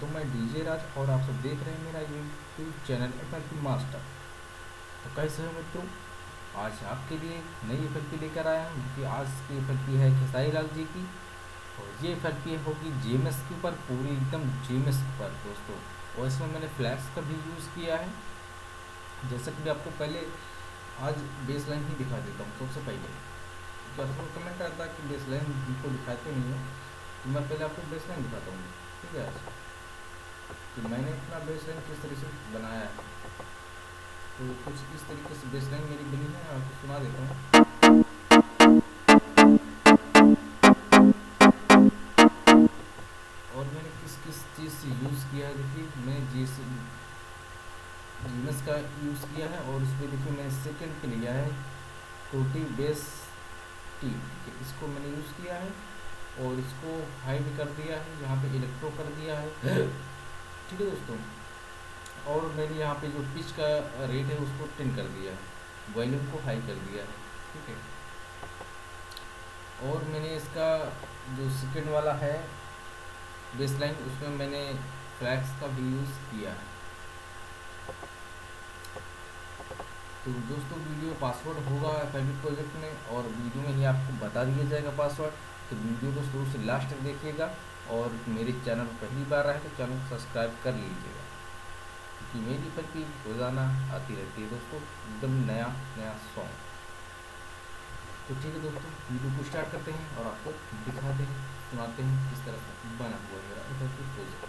दोस्तों, मैं डीजे राज और आप सब देख रहे हैं मेरा यूट्यूब चैनल एफएलपी मास्टर। तो कैसे हो मित्रों, आज आपके लिए नई एफएलपी लेकर आया हूँ कि आज की एफएलपी है खेसारी लाल जी की। और ये एफएलपी होगी जीएमएस के ऊपर, पूरी एकदम जीएमएस पर दोस्तों। और इसमें मैंने फ्लैक्स का भी यूज़ किया है। जैसा कि मैं आपको पहले आज बेस लाइन ही दिखा देता हूँ। सबसे पहले तो आपको कमेंट आता है कि बेस लाइन को दिखाते नहीं हो, तो मैं पहले आपको बेस लाइन दिखाता हूँ। ठीक है, कि मैंने अपना बेस लाइन किस तरीके से बनाया है। तो कुछ इस तरीके से बेस लाइन मेरी बनी है, आपको सुना देता हूँ। और मैंने किस किस चीज़ से यूज़ किया है, देखिए मैं जीनस का यूज़ किया है। और उसमें देखिए मैंने सेकंड पे लिया है टोटी बेस टी, इसको मैंने यूज़ किया है। और इसको हाई भी कर दिया है, यहाँ पे इलेक्ट्रो कर दिया है। ठीक है दोस्तों। और मैंने यहाँ पे जो पिच का रेट है उसको 10 कर दिया है, वॉल्यूम को हाई कर दिया है। ठीक है। और मैंने इसका जो सेकंड वाला है बेस लाइन, उसमें मैंने फ्लैक्स का भी यूज़ किया है। तो दोस्तों वीडियो पासवर्ड होगा एफएलपी प्रोजेक्ट में, और वीडियो में ही आपको बता दिया जाएगा पासवर्ड। तो वीडियो को शुरू से लास्ट तक देखिएगा। और मेरे चैनल पर पहली बार आए तो चैनल को सब्सक्राइब कर लीजिएगा, क्योंकि मेरी एफएलपी रोज़ाना आती रहती है दोस्तों, एकदम नया नया सॉन्ग। तो ठीक है दोस्तों, वीडियो को स्टार्ट करते हैं और आपको दिखाते हैं, सुनाते हैं किस तरह से बना हुआ है मेरा एफएलपी प्रोजेक्ट।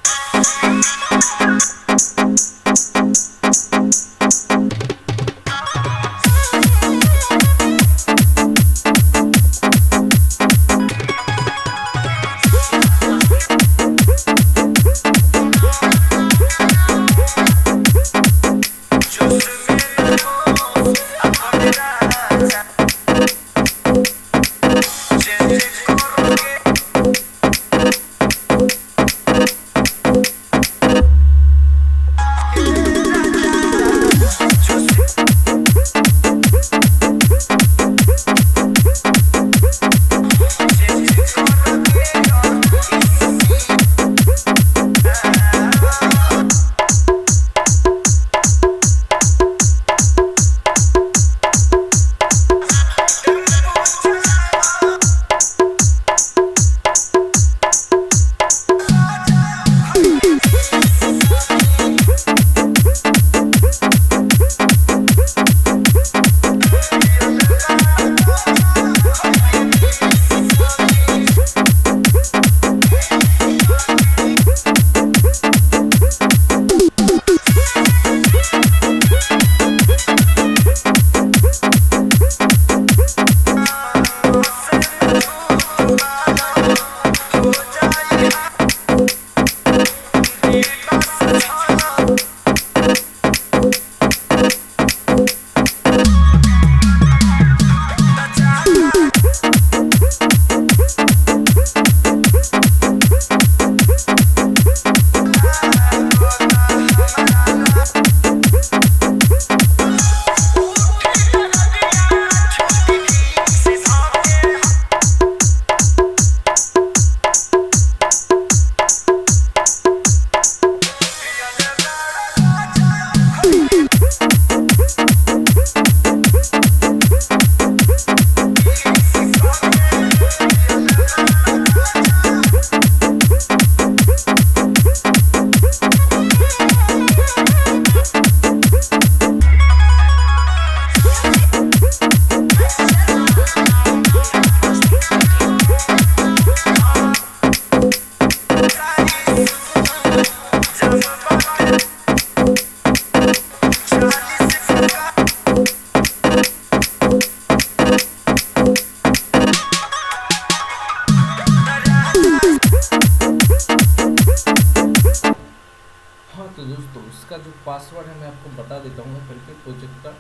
तो दोस्तों, इसका जो पासवर्ड है मैं आपको बता देता हूँ एफएलपी प्रोजेक्ट का।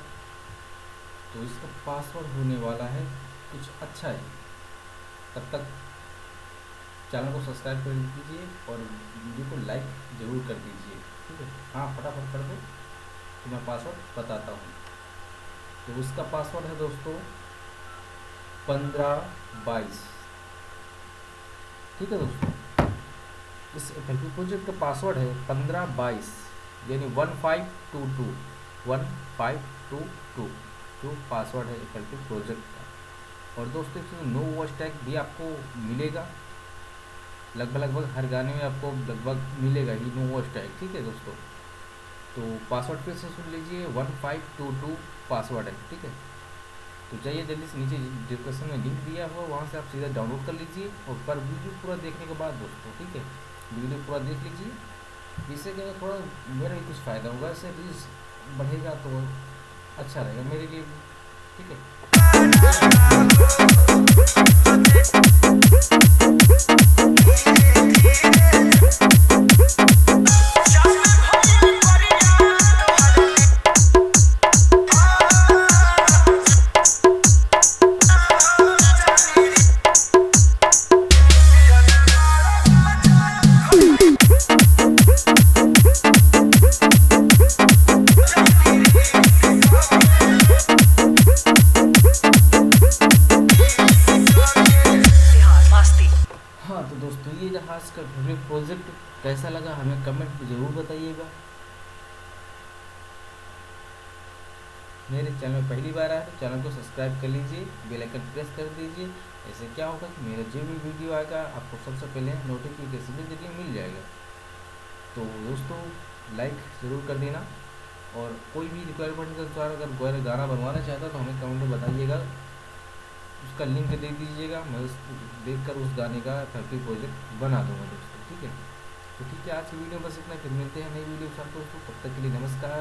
तो इसका पासवर्ड होने वाला है कुछ अच्छा है। तब तक चैनल को सब्सक्राइब कर दीजिए और वीडियो को लाइक ज़रूर कर दीजिए। ठीक है, हाँ फटाफट कर दो, तो मैं पासवर्ड बताता हूँ। तो उसका पासवर्ड है दोस्तों 1522। ठीक है दोस्तों, इस FLP प्रोजेक्ट का पासवर्ड है 1522, यानी 1522 जो पासवर्ड है FLP प्रोजेक्ट का। और दोस्तों इसमें नो वॉच टैग भी आपको मिलेगा, लगभग हर गाने में आपको लगभग मिलेगा ही नो वॉच टैग, ठीक है दोस्तों। तो पासवर्ड फिर से सुन लीजिए, 1522 पासवर्ड है, ठीक है। तो जाइए जल्दी से, नीचे डिस्क्रिप्शन में लिंक दिया हुआ, वहाँ से आप सीधा डाउनलोड कर लीजिए। और पर वीडियो पूरा देखने के बाद दोस्तों, ठीक है, वीडियो पूरा देख लीजिए, इससे क्या है थोड़ा मेरा भी कुछ फ़ायदा होगा, इससे रीच बढ़ेगा तो अच्छा रहेगा मेरे लिए, ठीक है। हाँ तो दोस्तों ये जहाज़ का प्रोजेक्ट कैसा लगा हमें कमेंट में ज़रूर बताइएगा। मेरे चैनल में पहली बार आए तो चैनल को सब्सक्राइब कर लीजिए, बेल आइकन प्रेस कर दीजिए। ऐसे क्या होगा कि मेरा जो भी वीडियो आएगा आपको सबसे पहले नोटिफिकेशन के जरिए मिल जाएगा। तो दोस्तों लाइक ज़रूर कर देना, और कोई भी रिक्वायरमेंट के अनुसार अगर गाना बनवाना चाहता तो हमें कमेंट में बताइएगा, उसका लिंक दे दीजिएगा, मैं देखकर उस गाने का FLP प्रोजेक्ट बना दूँगा दोस्तों, ठीक है। तो ठीक है, आज की वीडियो बस इतना, फिर मिलते हैं नई वीडियो के साथ दोस्तों, तब तक के लिए नमस्कार।